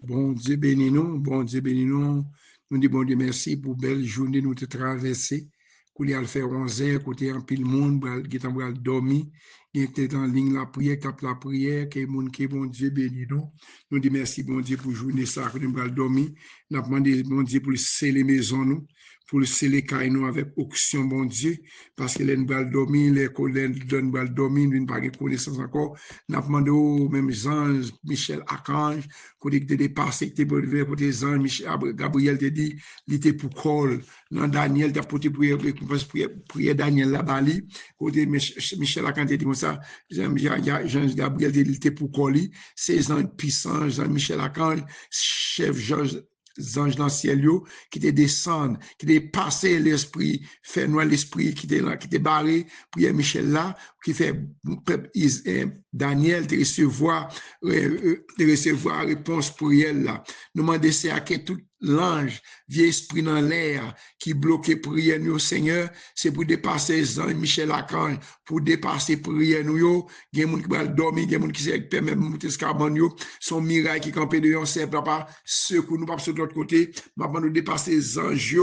Bon Dieu bénis nous, bon Dieu bénis nous. Nous disons bon Dieu merci pour belle journée nous te traverser. Pour aller faire 11h, côté en pile monde, qui est en dormir, qui était en ligne la prière, cap la prière, qui est monde qui bon Dieu bénis nous. Nous disons merci bon Dieu pour journée ça, que nous allons dormir. Nous avons demandé bon Dieu pour sceller maison nous, pour sceller caille nous avec auction bon Dieu, parce que les nous allons dormir, les collègues nous allons dormir, nous n'avons pas de connaissance encore. Nous avons demandé aux mêmes anges, Michel Archange, côté que dépassé, que pour lever pour des anges, Gabriel te dit, il était pour col. Dans Daniel, tu as porté prière Daniel là-bas, côté Michel Archange te dit comme ça, Jean Gabriel te dit, il était pour col, ces anges puissants, Jean-Michel Archange, chef anges dans le ciel qui te descendent, qui te passent l'esprit, fait noir l'esprit qui te barré, prière Michel là, qui fait Daniel de recevoir réponse pour elle là. Nous demandons c'est à que tout l'ange, vieux esprit dans l'air qui bloquait prière nous Seigneur, c'est pour dépasser Jean-Michel Archange, pour dépasser prière nous yo, il y a des gens qui vont dormir, il y a des gens qui se permettent de monter ce carbone yo, son miracle qui campait de yon c'est papa, secours nous pas sur l'autre côté, maintenant nous dépasser les anges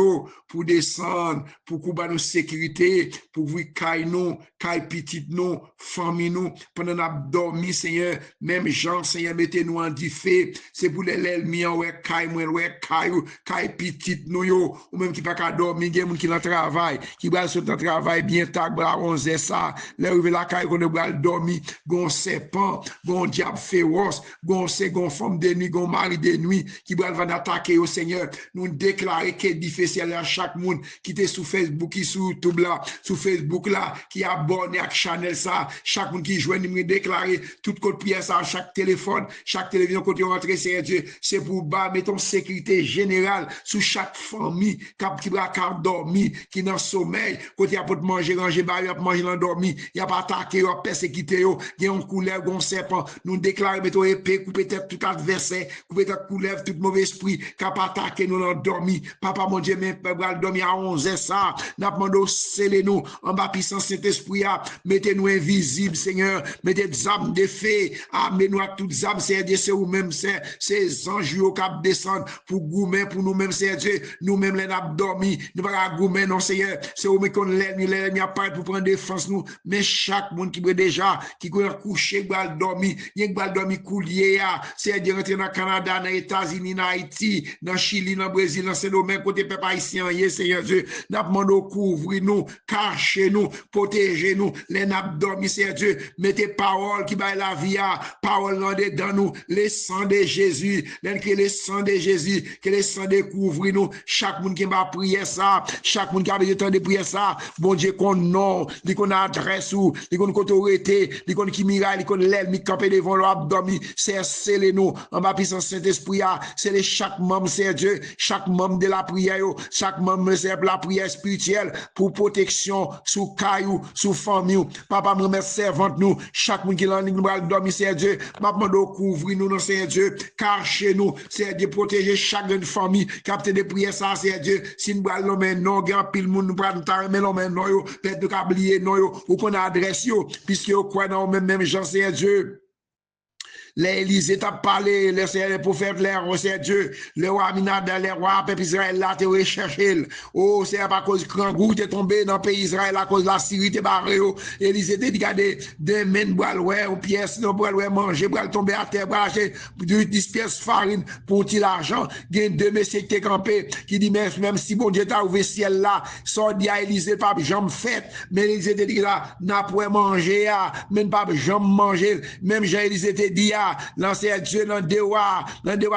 pour descendre, pour couper nos sécurité, pour vous caille nous, caille petite nous, famille nous, pendant nous dormir Seigneur, même Jean Seigneur mettez-nous en diffé, c'est pour les l'ennemi ouais caille moi ouais caille petite nous yo, ou même qui pas qu'à dormir, il y a des gens qui dans travail, qui va sur le travail bien tard, bra 11 ça, les arriver la caille qu'on va dormir, gon serpent, gon diable féroce, gon femme de nuit, gon mari de nuit qui va attaquer au Seigneur, nous déclarer que difficile à chaque monde qui est sur Facebook, qui sur YouTube là, sur Facebook là, qui est abonné à Chanel ça, chaque monde qui joue, nous déclarer tout code prière ça, chaque téléphone, chaque télévision côté rentrer, Seigneur Dieu, c'est pour mettre en sécurité générale sur chaque famille qui va dormir, qui dans sommeil, côté à pour manger, ranger, manger l'endormi, il n'y a pas attaqué, il y a persécuté, il y a un couleur, un serpent, nous déclarer, mettons épée, couper tête tout adversaire, couper tête couleur, tout mauvais esprit, qui a pas attaqué, nous l'endormi, papa mon Dieu, même peuple va dormir à 11h ça, n'a demandé scellez nous, en bas puissance Saint-Esprit, mettez-nous invisibles, Seigneur, mettez des âmes de fée, amenez-nous à toutes les âmes, c'est vous-même, ces anges qui descendent pour goumer, pour nous-mêmes, c'est Dieu, nous-mêmes, les n'a dormi, nous pas goumer, non, Seigneur, c'est vous-même qu'on l'ennemi apparaît pour prendre défense, nous, mais chaque monde qui veut déjà, qui veut coucher, qui veut dormir, il y a dormir coulier, c'est Dieu rentrer dans le Canada, dans les États-Unis, dans Haïti, dans Chili, dans Brésil, dans Saint-Domingue, côté peuple haïtien, Seigneur Dieu, n'a demandé couvrir-nous, cachez-nous, protégez-nous, les n'a dormi, Seigneur Dieu, mettez parole qui va la vie, parole dans nous, le sang de Jésus, que le sang de Jésus, que le sang de couvrir-nous, chaque monde qui va prier ça, chaque monde qui a besoin de prier ça, bon Dieu, qu'on nom, qu'on adresse ou, qu'on autorité, qu'on qui miraille, qu'on l'ennemi campé devant l'abdomen, c'est scellez-nous, en bas puissance Saint-Esprit, c'est les chaque membre, c'est Dieu, chaque membre de la prière, chaque membre, c'est la prière spirituelle pour protection, sous caillou, sous famille, papa, me remercie, servante nous, chaque monde qui l'a nous va dormir, c'est Dieu, papa, nous couvrir nous, c'est Dieu, cachez nous, c'est Dieu, protéger chaque famille, capter des prières, ça, c'est Dieu, si nous allons non, grand pile monde, nous prenons mais non, mais non, peut-être nous oublier, non, ou qu'on adresse, puisque vous croyez dans même gens, c'est Dieu. Les Élysées t'a parlé, les prophètes, les rois, c'est Dieu, les rois Aminadab, les rois, peuple Israël, là, t'es recherché. Oh, c'est pas cause grand goût, t'es tombé dans le pays Israël, à cause de la Syrie, t'es barré. Élysée t'a dit, regardez, des mains, boire, ou pièces, non, boire, manger, boire, tomber à terre, boire, acheter 10 pièces farine pour petit l'argent. Il y a deux messieurs qui t'es campé, qui dit, même si bon Dieu t'a ouvert ciel là, sans dire à Élysée, pas jambe faite, mais Élysée t'a dit, là, n'a pas manger, même pas jambe manger, même Jean-Élysée t'a dit, l'ancien Dieu dans Dewa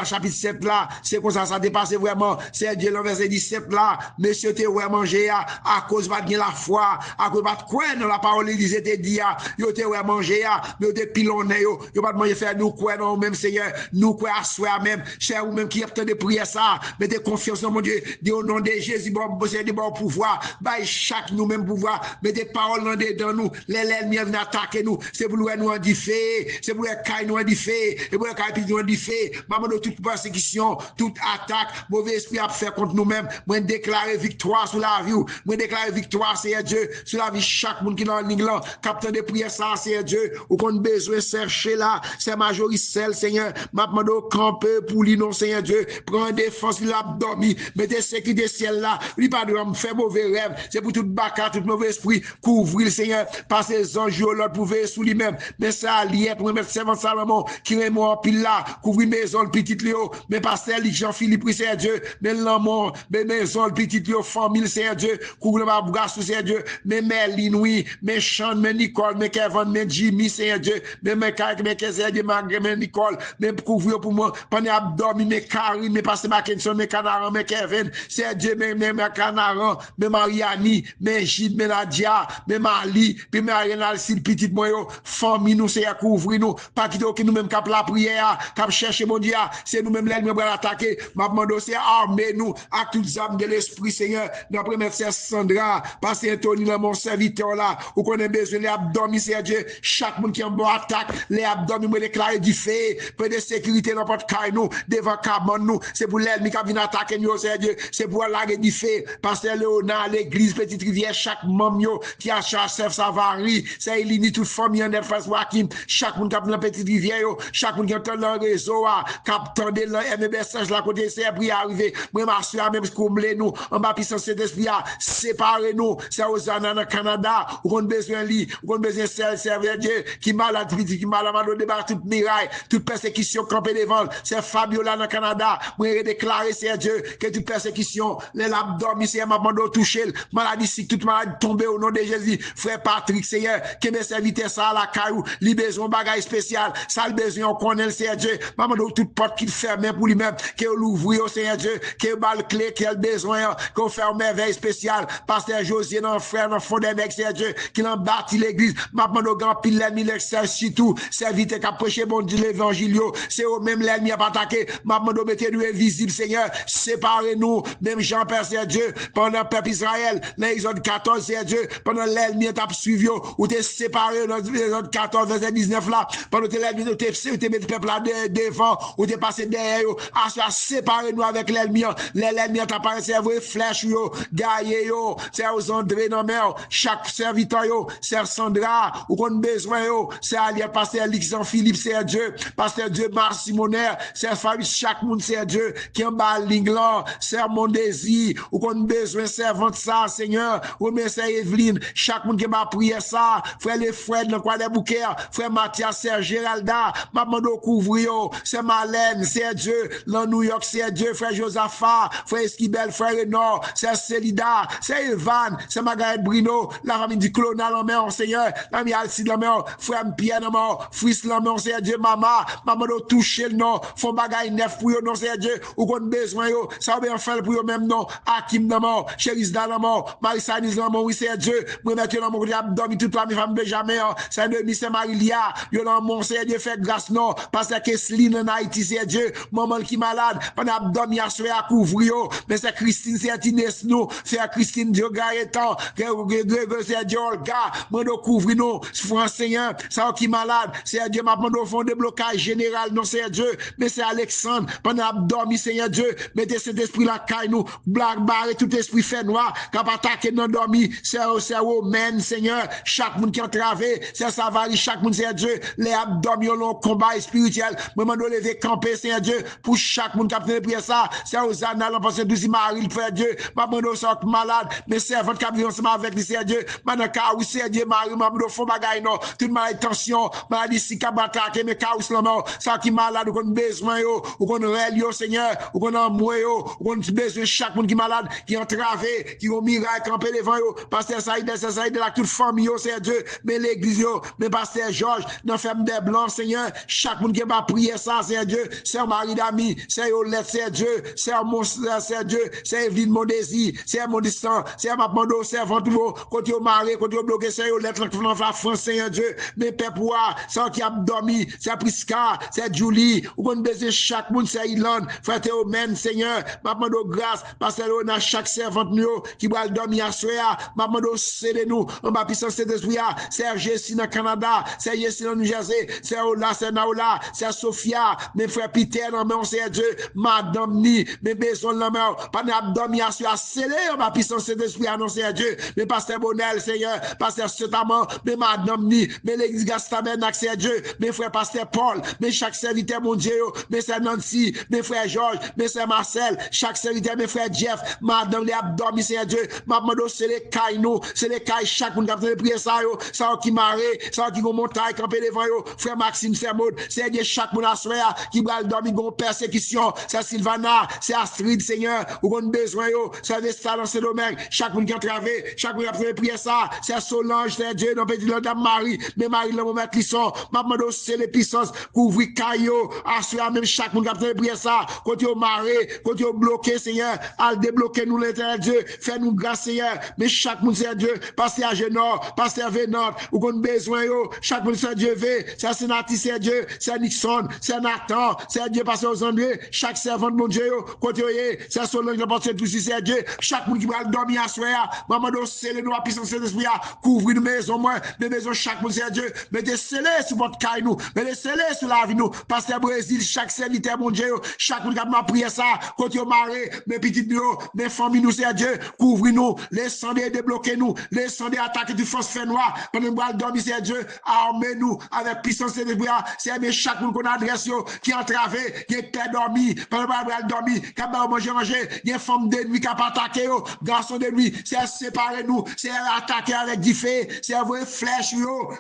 chapitre 7 là, c'est comme ça dépasse vraiment, c'est Dieu dans verset 17 là, monsieur te ouais manger à cause pas de la foi, à cause pas de quoi dans la parole Élysée te dit, yo te ouais manger, mais yo te pilonné, yo pas de manger faire nous quoi non même Seigneur, nous quoi à soi même, cher ou même qui a de prier ça, mettez confiance dans mon Dieu, dit au nom de Jésus, bon posséder bon pouvoir, by chaque nous même pouvoir, mettez parole dans nous, les ennemis viennent attaquer nous, c'est pour nous en diffé, c'est pour nous en diffé fait, et pour le capitaine du fait, maman de toute persécution, toute attaque, mauvais esprit à faire contre nous-mêmes, moi déclarer victoire sur la vie, moi déclarer victoire, Seigneur Dieu, sur la vie chaque monde qui est dans ligne là, capitaine de prière ça, Seigneur Dieu, ou qu'on a besoin de chercher là, c'est majoritaire, Seigneur, maman de camper pour lui, non, Seigneur Dieu, prends défense, il a dormi, mettez sécurité ciel là, il pas de faire mauvais rêve, c'est pour tout bacard, tout mauvais esprit, couvrir le Seigneur, passer les anges, l'autre pour veiller sous lui-même, mais ça, lié pour mettre servant Salomon, qui est mort, pile là, couvrir maison, le petit Léo, mais pasteur Jean-Philippe, Seigneur Dieu, mais l'amour, mais maison, le petit Léo, famille, Seigneur Dieu, couvrir ma bougasse, Seigneur Dieu, mais Merlin, oui, mais Sean, mais Nicole, mais Kevin, mais Jimmy, Seigneur Dieu, mais Kyle, mais Seigneur Dieu, mais Nicole, mais couvrir pour moi, pendant abdomen, mais Carrie, mais pasteur Mackinson, mais Canaran, mais Kevin, Seigneur Dieu, mais Canaran, mais Mariani, mais Gide, mais Nadia, mais Mali, puis mais Ariane, si le petit moyen, famille, nous, c'est à couvrir nous, pas quitter aucun nous-mêmes cap la prière, cap chercher mon Dieu, c'est nous-mêmes l'ennemi pour l'attaquer, ma demande c'est armer nous, à toutes les âmes de l'esprit, Seigneur, d'après M. Sandra, pasteur Anthony, mon serviteur là, où qu'on a besoin les abdomen, c'est Dieu, chaque monde qui est en bon attaque, les abdomen, me déclarer du fait, peu de sécurité dans notre caille nous, devant cabane nous, c'est pour l'ennemi qui vient attaquer nous, c'est Dieu, c'est pour l'arrêt du fait, pasteur Léonard, l'église, petite rivière, chaque membre qui a chassé sa varie, c'est il toute famille en face Wakim, chaque monde qui a dans la petite rivière, chaque monde qui entend dans le réseau, captant de l'MBS, la côté, c'est après arriver, moi, ma soeur, même combler nous, en bas puissance d'esprit, séparer nous, c'est aux ânes dans Canada, où on a besoin de lui, où on a besoin de servir Dieu, qui malade, qui malade, on débat toute miraille, toute persécution campée devant, c'est Fabiola dans Canada, moi, j'ai déclaré, c'est Dieu, que toute persécution, les l'abdomen, c'est ma bande touché, maladie, si toute maladie tombée au nom de Jésus, frère Patrick, Seigneur, que mes serviteurs, ça, à la caillou, li besoin bagaille spécial, ça le besoin, on connaît le Seigneur Dieu, maman, toute porte qu'il ferme pour lui-même, qu'il l'ouvre au Seigneur Dieu, qu'il balle clé, qu'il a besoin, qu'on fait une merveille spéciale, pasteur José, non, frère, non, fond des mecs, Seigneur Dieu, qu'il en bâti l'église, maman, au grand pile, l'ennemi, l'exercice, tout, serviteur qui a prêché, bon Dieu, l'évangile, c'est au même l'ennemi à attaquer, maman, mettez-nous invisible, Seigneur, séparez-nous, même Jean-Père, Seigneur Dieu, pendant le peuple Israël, l'exode 14, Seigneur Dieu, pendant l'ennemi est suivi, ou t'es séparé dans l'exode 14, verset 19 là, pendant que l'ennemi t'es mis le peuple là devant, ou t'es passé derrière, à séparer nous avec l'ennemi, l'ennemi est apparu, c'est vrai, flèche, gaillé, c'est aux André dans mer, chaque serviteur, c'est Sandra, ou qu'on a besoin, c'est allié, pasteur Alexandre Philippe, c'est Dieu, pasteur Dieu, Marc Simonaire, c'est famille, chaque monde, c'est Dieu, qui en bas l'inglan, c'est mon désir, ou qu'on a besoin, servante ça, Seigneur, ou mais c'est Evelyne, chaque monde qui m'a prié ça, frère les frères, le quoi des bouquets, frère Mathias, c'est Géralda, maman de couvrir, c'est Malène, c'est Dieu, dans New York, c'est Dieu, frère Josaphat, frère Esquibel, frère Renor, c'est Célida, c'est Evan, c'est Margaret Bruno, la famille du Clonal en mer, Seigneur, l'ami Alcide en mer, frère Pierre en mer, Fils en mer, c'est Dieu, maman de toucher le nom, font bagaille neuf pour eux, non, c'est Dieu, ou qu'on besoin, ça va bien faire pour eux même, non, Hakim en mer, Chéris dans mort, Marissa Niz dans mort, oui, c'est Dieu, moi maintenant, mon côté, abdomen, toute la femme de jamais, c'est demi, c'est Marilia, yo dans mon, c'est Dieu, fait grâce, non, parce que Kesseline en Haïti, c'est Dieu, maman qui malade, pendant abdomen, il a à couvrir, mais c'est Christine, c'est Inès, nous, c'est Christine Diogaretan, c'est Dieu, Olga, moi, de couvrir, nous, français, ça qui malade, c'est Dieu, ma au fond de blocage général, non, c'est Dieu, mais c'est Alexandre, pendant abdomen, Seigneur Dieu, mettez cet esprit la caille, nous, blague, barre, tout esprit fait noir, quand attaquer dans dormi, c'est au men, Seigneur, chaque monde qui entravé, c'est Savary, chaque monde, c'est Dieu, les abdominaux, long combat spirituel, moment de lever camper, Seigneur Dieu, pour chaque monde qui a pris ça, c'est aux annales, parce que douze Marie, le frère Dieu, maman de sorte malade, mais servante qui a pris ensemble avec lui, Seigneur Dieu, maintenant, oui, Seigneur Dieu, Marie, maman de fond bagaille, non, toute maladie, tension, maladie, si qui a attaqué, mais chaos, la mort, ça qui malade, ou qu'on besoin, ou qu'on règle, Seigneur, ou qu'on envoie, ou qu'on besoin, chaque monde qui malade, qui entravé, qui ont miracle, campé devant eux, pasteur Saïd, la toute famille, c'est Dieu, mais l'église, mais pasteur Georges, dans ferme des blancs, Seigneur, chaque monde qui va prier ça, c'est Dieu, c'est Marie d'ami, c'est Yolette, c'est Dieu, c'est mon, c'est Dieu, c'est Evelyne, mon désir, c'est mon distant, c'est ma pando, c'est Ventouro, côté au mari, côté au bloqué, c'est Yolette, la France, Seigneur Dieu, mais Père Poua, c'est qui a dormi, c'est Prisca, c'est Julie, ou qu'on baiser chaque monde, c'est Ilan, frère Théomène, Seigneur, ma pando grâce, parce que on a chaque servante, qui va dormir à soya, ma pando c'est de nous, on va puissance cet esprit, c'est RGC dans Canada, c'est Jessie dans New Jersey, c'est Naoula, c'est Naoula, c'est Sophia, mes frères Peter, non, mais on sait Dieu, madame ni, mes besoins, non, mais pas d'abdomen, à sceller, ma puissance d'esprit, annoncer à Dieu, mes pasteur Bonel, Seigneur, pasteur Sotamon, mes madame ni, mes l'église Gastamen, accès à Dieu, mes frères pasteur Paul, mes chaque serviteur, mon Dieu, mes frères Nancy, mes frères Georges, mes frères Marcel, chaque serviteur, mes frères Jeff, madame les abdomen, Seigneur Dieu, ma demande, c'est les cailles, nous, c'est les cailles, chaque monde qui a fait prier ça, ça qui marre, ça qui vont monter, camper devant yo, frère Maxime, c'est Maud, c'est Dieu, chaque monde à soir, qui va dormir, gon persécution, c'est Sylvana, c'est Astrid, Seigneur, ou on besoin, yo, c'est ça dans ce domaine, chaque monde qui a travaillé, chaque monde qui a fait prier ça, c'est Solange, c'est Dieu, non, petit dame Marie, mais Marie, le moment qui sont, ma demande, c'est les puissances, couvrir caillot, à soir, même chaque monde qui a fait prier ça, quand yo marré, quand yo bloqué, Seigneur, à débloquer nous l'éternel Dieu, fais-nous grâce, Seigneur, mais chaque monde, c'est Dieu, pasteur Agenor, pasteur Vénant, ou qu'on besoin, yo, chaque monde, c'est Dieu, c'est Sénati, c'est Dieu, c'est Nixon, c'est Nathan, c'est Dieu, pasteur aux André, chaque servant de mon Dieu, yo, quand yo c'est Solange, le porteur tout c'est Dieu, chaque monde qui va dormir à soir, maman, c'est le noir puissance de l'esprit, couvrir nos maisons, moi, mes maisons, chaque monde, c'est Dieu, mettez scellé sur votre caille, nous, mettez scellé sur la vie, nous, pasteur Brésil, chaque serviteur, mon Dieu, chaque monde qui m'a prié ça, quand yo marré, mes petites nous, mes familles, nous, c'est Dieu, couvrir-nous, laissez-nous débloquer nous, laissez-nous attaquer du force fait noir, pendant que nous dormir, c'est Dieu, armez-nous avec puissance de l'esprit, c'est chaque monde qu'on adresse, qui a entravé, qui est dormi, pendant que nous dormir, qui a manger, qui est femme de nuit, qui a attaqué, garçon de nuit, c'est séparer nous, c'est attaquer avec du feu, c'est avoir flèche,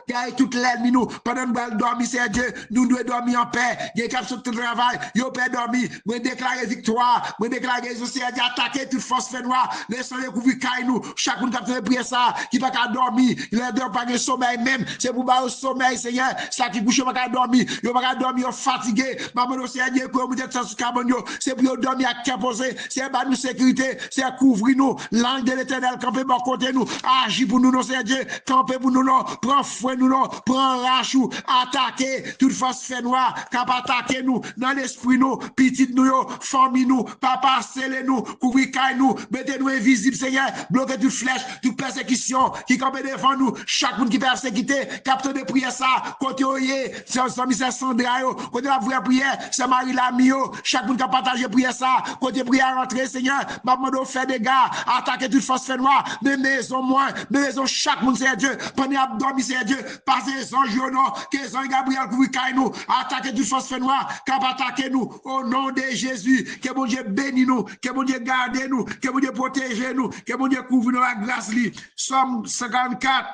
qui a toute l'ennemi, nous, pendant que nous dormir, c'est Dieu, nous devons dormir en paix, qui est capable de travail, yo peut dormir, moi déclarer victoire, moi déclarer, c'est attaquer toute force fait noir, laissons-les couvrir caille nous, chaque monde qui a fait prier ça, qui va pas dormir, il ne dort pas de sommeil même, c'est pour pas au sommeil, Seigneur, ça qui couche, pas dormir, il va pas dormir fatigué, maman, Seigneur, pour vous êtes sur cabane, c'est pour dormir à qui poser, c'est pas nous sécurité, c'est couvrir nous, l'ange de l'éternel, camper bon côté nous, agir pour nous, non, Seigneur, camper pour nous, non, prends fouet nous, non, prends rachou, attaquer, toute force fait noir, cap attaquer nous, dans l'esprit nous, petite nous, famille nous, papa, scellez nous, couvrir caille nous, mettez-nous invisibles, Seigneur, bloquez toute flèche, toute persécution, qui campe devant nous, chaque monde qui persécuté, capteur de prière ça, côté oye, c'est Sandra, côté la vraie prière, c'est Marie Lamio, chaque monde qui a partagé prière ça, côté prière rentrer, Seigneur, maman fait des gars, attaquer toute force fait noire, mes maisons moins, mes maisons, chaque monde c'est Dieu, prenez abdomen c'est Dieu, passez les anges, non, que les anges Gabriel couvrir nous, attaquer toute force fait noire, cap attaquer nous, au nom de Jésus, que mon Dieu bénisse nous, que mon Dieu garde nous, que mon Dieu protège nous, que mon Dieu couvre nous la grâce li. Somme 54,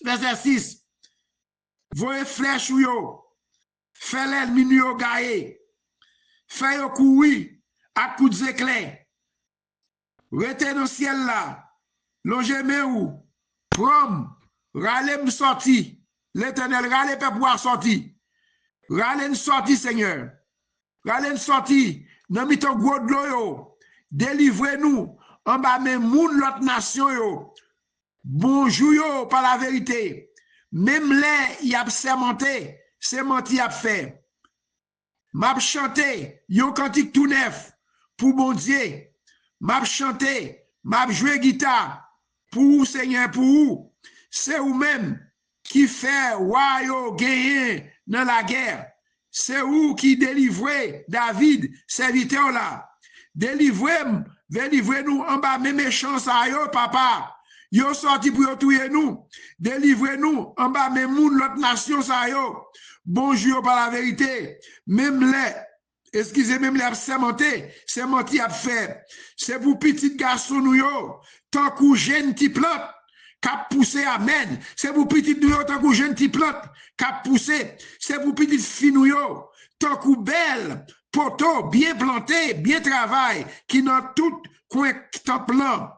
verset 6. Voyez flèche ou yo, fait l'ennemi yo gaye, fait yo courir à coups d'éclair. Rete dans le ciel là, longe me ou, prom, rale me sorti, l'éternel rale peut pouvoir sortir. Rale nous sorti, Seigneur. Rale nous sorti, nan mi ton gros de l'eau yo, délivrez-nous, en bas même moun l'autre nation yo. Bonjour yo par la vérité. Même les y a sémenté, c'est menti a fait. M'a chanté, yon cantique tout neuf pour bon Dieu. M'a chanté, m'a joué guitare pour Seigneur pour vous. C'est vous même qui fait wayo gagner dans la guerre. C'est vous qui délivrez David, serviteur là. Délivrez-nous en bas mes méchants ça yo papa. Yo sorti pour yo tuer nous. Délivrez-nous en bas mes moun l'autre nation ça yo. Bonjour par la vérité. Même les excusez même les sémenté, c'est menti à faire. C'est pour petit garçon nous yo, tant que jeune petit plante cap pousser amen. C'est pour petit nous yo tant que jeune petit plante cap pousser. C'est pour petit fille nous yo, tant que belle poteau bien planté, bien travail qui dans tout coin temps plan.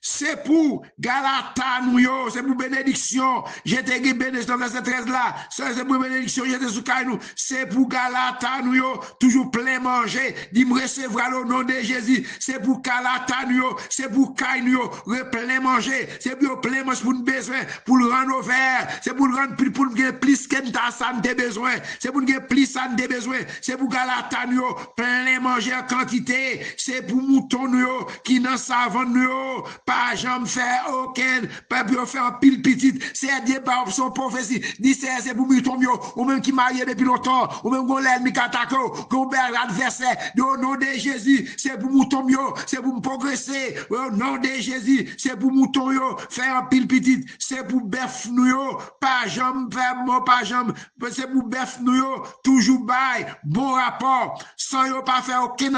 C'est pour Galata nous yo, c'est pour bénédiction. J'étais bénédiction dans verset 13 là. C'est pour bénédiction, j'étais sous nous. C'est pour Galata nous yo, toujours plein manger. Dit me recevoir au nom de Jésus. C'est pour Galata nous yo, c'est pour Kain nous yo, plein manger. C'est pour plein manger pour nous besoin, pour le rendre au vert. C'est pour le rendre pour nous plus qu'un santé besoin. C'est pour nous plus santé besoin. C'est pour Galata nous yo, plein manger en quantité. C'est pour mouton nous yo, qui dans savon nous yo. pas jamais faire aucun, pas pour faire un pile petite, c'est Dieu par son prophétie, dit c'est pour mouton yo, ou même qui marié depuis longtemps, ou même qu'on l'ennemi qui attaque, qu'on perd l'adversaire, au nom de Jésus, c'est pour mouton yo, c'est pour progresser, au nom de Jésus, c'est pour mouton yo, faire un pile petite, c'est pour bœuf nous yo, pas jamais faire mot, pas jamais, c'est pour bœuf nous yo, toujours bail, bon rapport, sans yo pas faire aucun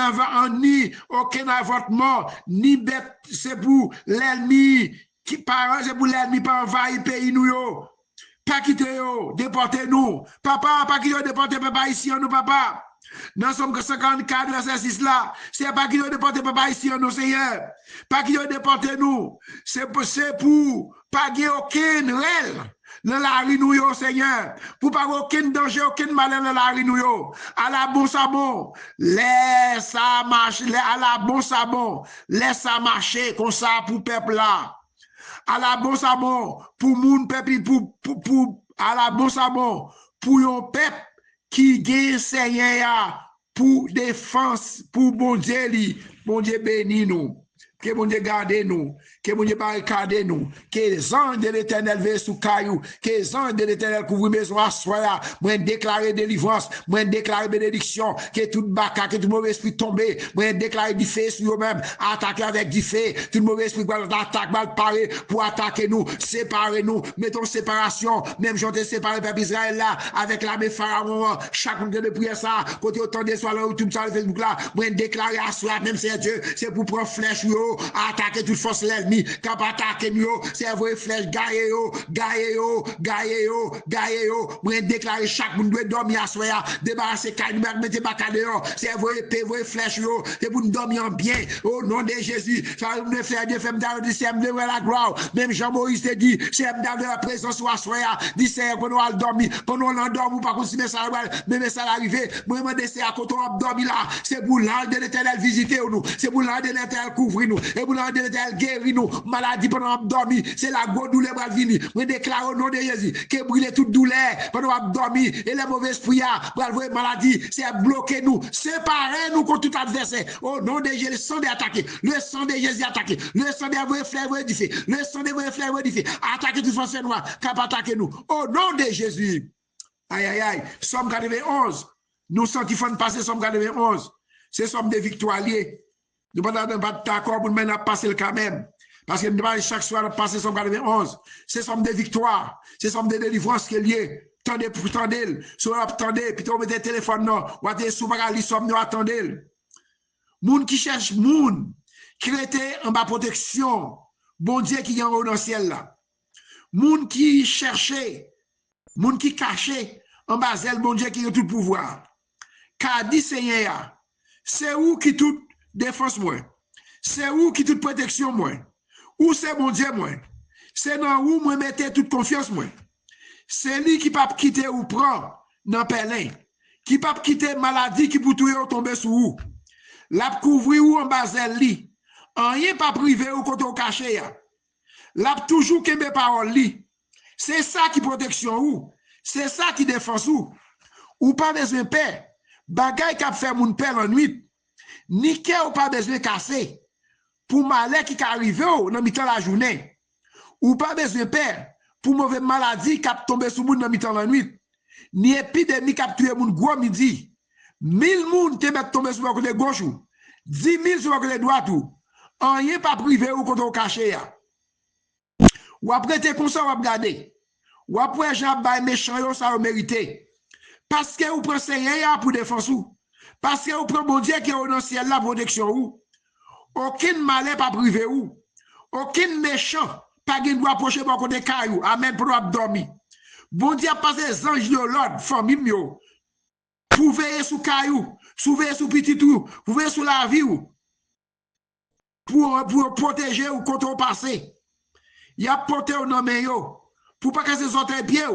avortement, ni bête, c'est pour l'ennemi, c'est pour l'ennemi pas envahir le pays nous yo. Pas quitter yo, déportez nous. Papa, pas quitter déporter papa ici en nous, papa. Dans somme 54, verset 6 là, c'est pas quitter déporter papa ici en nous, Seigneur. Pas quitter déporter nous. C'est pour pas qu'il y ait aucun réel dans la rue nous, yo, Seigneur. Pour pas aucun danger, aucun malheur dans la rue nous, yo. À la bon sabon, laisse ça marcher, à la bon sabon, laisse ça marcher comme ça pour peuple là. À la bon sabon, pour moun peuple, à la bon sabon, pour yon peuple qui gagne Seigneur pour défense, pour bon Dieu béni nous. Que bon Dieu garde nous, que bon Dieu barricade nous, que les anges de l'Éternel veillent sous caillou, que les anges de l'Éternel couvrent maison à soi, moi déclarer délivrance, moi déclarer bénédiction, que tout baka, que tout mauvais esprit tombe, moi déclarer du feu sur eux-mêmes, attaquer avec du feu, tout mauvais esprit attaque mal paré pour attaquer nous, séparer nous, mettons séparation, même j'en ai séparé peuple Israël là, avec l'armée pharaon, chaque monde de prière ça, côté autant des soirs là, YouTube, sur Facebook là, moi déclarer à soi, même c'est Dieu, c'est pour prendre flèche, attaquer toute force l'ennemi, quand attaquer nous, c'est vrai flèche, gaillé yo, moi déclarer chaque monde doit dormir à soi, débarrasser caille, mettre baka dehors, c'est vrai flèche yo, c'est pour nous dormir bien, au nom de Jésus, ça nous faire Dieu fait me dire, c'est me la gloire, même Jean-Moïse te dit, c'est me la présence à soi, dit c'est pour nous dormir, pour nous l'endormir, pas continuer ça, même ça arriver, moi me c'est à côté on dormir là, c'est pour l'ange de l'Éternel visiter nous, c'est pour l'ange de l'Éternel couvrir nous, et pour l'ange de l'Éternel guérir nous, maladie pendant dormir, c'est la grosse douleur va venir, moi déclare au nom de Jésus, que brûler toute douleur pendant dormir, et les mauvais esprits pour avoir maladie, c'est bloquer nous, séparer nous contre tout adversaire, au nom de Jésus, le sang d'attaquer, le sang de Jésus attaquer, le sang de vos frères édifier, le sang de vos frères édifier, attaquer toute force noire, cap attaquer nous, au nom de Jésus. Aïe, aïe, aïe. Somme 91. Nous sentons qu'il faut passer Somme 91. C'est Somme de victoire liée. Nous ne sommes pas d'accord pour nous passer le quand même. Parce que nous devons chaque soir passer Somme 91. C'est Somme de victoire. C'est Somme de délivrance qui est liée. Tendez pour tendez. Soit attendez, puis on met le téléphone, non. Ou attendez, sous bagali, somme, nous attendez. Moun qui cherche moun, qui était en bas protection. Bon Dieu qui est en haut dans le ciel là. Moun qui cherchait. Moun qui cachait en bas zèle, bon Dieu qui a tout pouvoir. Car dit Seigneur, c'est où qui toute défense moi? C'est où qui toute protection moi? Où c'est mon Dieu moi? C'est dans où moi mettez toute confiance moi? C'est lui qui pas quitter ou prend dans pelin, qui pas quitter maladie qui pour tout tomber sous où? L'a couvrir ou en bas zèle li. Rien pas privé ou côté caché ya. L'a toujours kembe parole li. C'est ça qui protection ou. C'est ça qui défense ou pas besoin de paix. Bagay qui a fait mon père en nuit. Ni ou pas besoin de casser. Pour malheur qui arrive dans mi-temps la journée. Ou pas besoin de paix. Pour mauvaise maladie qui a tombé sur moun dans mi-temps la nuit. Ni épidémie qui a tué moun gros midi. 1000 moun qui met tombé sur le côté gauche ou. 10 000 sur le côté droit ou. Rien pas privé ou côté caché. Ou après te comme ça ou regarder. Ou après Jean bay méchant yo ça mérité. Parce que vous prenez Seigneur pour défense ou. Parce que vous prenez bon Dieu qui est au dans ciel la protection ou. Aucun malheur pas privé ou. Aucun méchant pas gain doit approcher par côté caillou. Amen pour dormir. Bon Dieu passe les anges de l'ordre famille yo. Pour veiller sous caillou, pour veiller sous petit tout, pour veiller sous la vie ou. Pour protéger ou contre au passé. Il y a porté au nom yo. Pour pas que ces autres pieds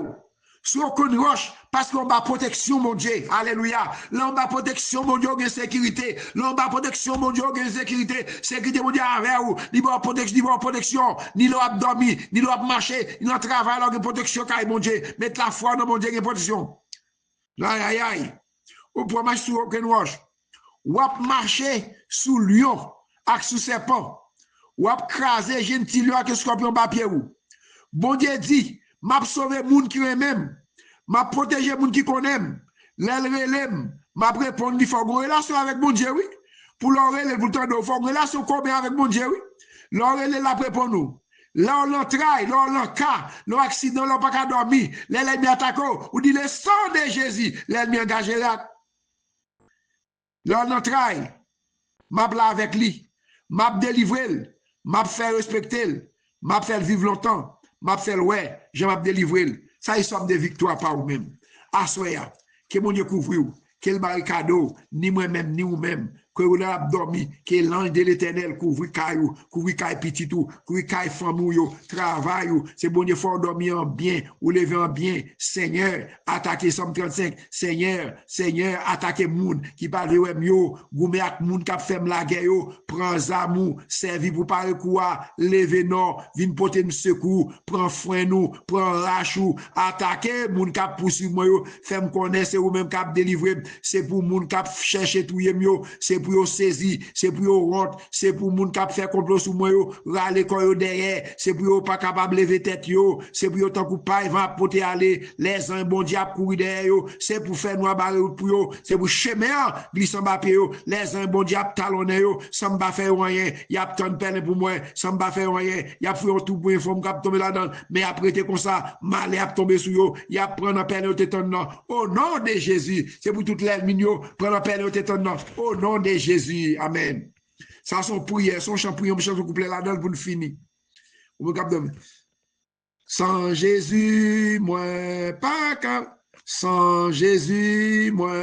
sur aucune roche parce qu'on va protection mon Dieu. Alléluia. Là on va protection mon Dieu, gain sécurité. Là on va protection mon Dieu, gain sécurité. Sécurité mon Dieu avec vous. Ni bon protection, ni l'on dormir, ni l'on marcher, ni l'on travail, là protection car mon Dieu. Mettre la foi dans mon Dieu, gain protection. Aïe aïe aïe. Ou pour marcher sur aucune roche. Ou marcher sous lion, avec sous serpent. ou ap krasé gentil yo ak scorpion papier ou. Bon Dieu dit, m'a sauvé moun qui même, m'a protégé moun qui connaît, l'el relem, m'a répondre il faut une relation avec mon Dieu oui. Pour l'oreille pour tendre, faut une relation combien avec mon Dieu oui. L'oreille la répond nous. Là on l'entraille, là on l'enca, l'accident là pas qu'à dormir, l'ennemi attaque ou dit le sang de Jésus, l'ennemi engagé là. Là on l'entraille, m'a là avec lui, m'a délivré, m'a fait respecter, m'a fait vivre longtemps. M'a fait ouais, je m'a délivré. Ça y somme de victoire par vous-même. Assoya, que mon Dieu couvre vous, que le barricado, ni moi-même, ni vous-même, que vous l'avez dormi, que l'ange de l'éternel couvre caillou, couvre caille petit tout, couvre caille famille, travail, c'est bon Dieu fort dormir en bien, ou lever en bien, Seigneur, attaquer Somme 35, Seigneur, attaquer moun, qui parle de mieux, goumé ak moun kap fem la guerre, prends amour, servi pour parler quoi, lever non, vin porter nous secours, prends frein nous, prends rachou, attaquer moun kap poursuivre moi, fem connaître ou même kap délivrer, c'est pour moun kap chercher tout mieux, c'est pour yo saisi, c'est pour yo rentre, c'est pour moun kap faire complot sous moi yo, râler quand yo derrière, c'est pour yo pas capable lever tête yo, c'est pour yo tant coup pas va porter aller, les uns bon diable courir derrière yo, c'est pour faire noir barre pour yo, c'est pour chemin glisser en yo, les uns bon diable talonner yo, ça m'pa faire rien, y a tant de peine pour moi, ça m'pa faire rien, y a fait tout pour informe cap tomber là-dedans, mais après t'es comme ça, mal a tomber sur yo, y a prendre peine au téton au nom de Jésus, c'est pour toute l'ennemi yo, prendre peine au téton au nom de Jésus, amen. Ça son prière, son chant prière, chant couplet là-dedans pour nous finir. Sans Jésus, moi pas capable. Sans Jésus, moi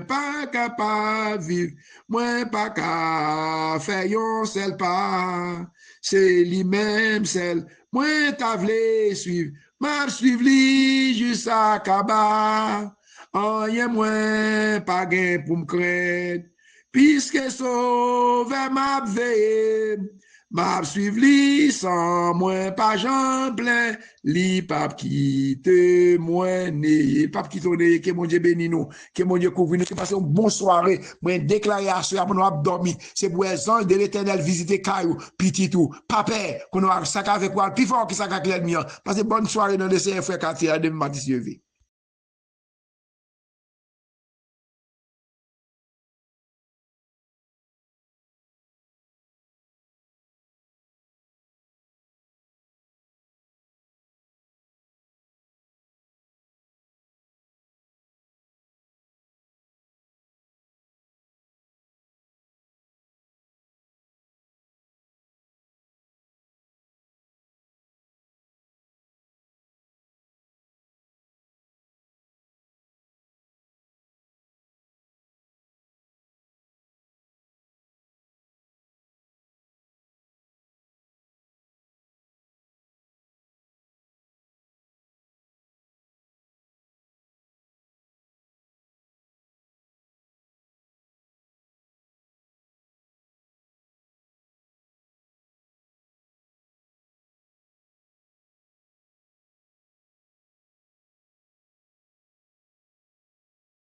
pas capable vivre. Moi pas capable faire yon seul pas. C'est lui-même seul. Moi t'a vle suivre. M'a suivre lui jusqu'à Kaba. Rien moins pas gain pour me craindre. Puisque sauve m'a veillé, m'a suivre li sans moi pas j'en plein, li pas quitte moi né, pas quitte né, que mon Dieu bénisse nous, que mon Dieu couvre nous, que passe une bonne soirée, moi déclarer à ceux pour nous dormir, c'est pour les anges de l'Éternel visiter caillou, petit tout, papa, qu'on a sac avec quoi, plus fort que ça avec l'ennemi, parce que bonne soirée dans le Seigneur frère quartier de Matisse.